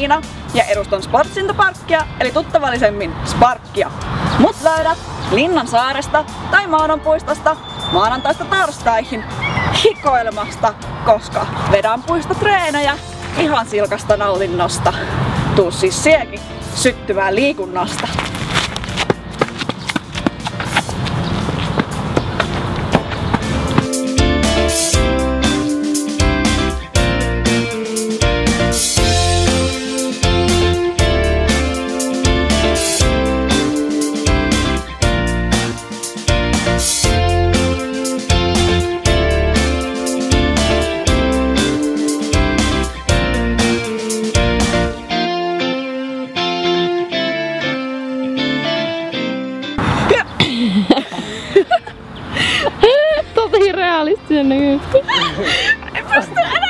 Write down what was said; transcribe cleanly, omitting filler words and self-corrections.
Niina ja edustan Sportsintoparkkia, eli tuttavallisemmin Sparkkia. Mut löydät Linnansaaresta tai Maananpuistosta maanantaista torstaihin hikoilemasta, koska vedän puistotreenejä ihan silkasta nautinnosta. Tuu siis siekin syttyvää liikunnasta. Tosi realistinen näkyy. En pysty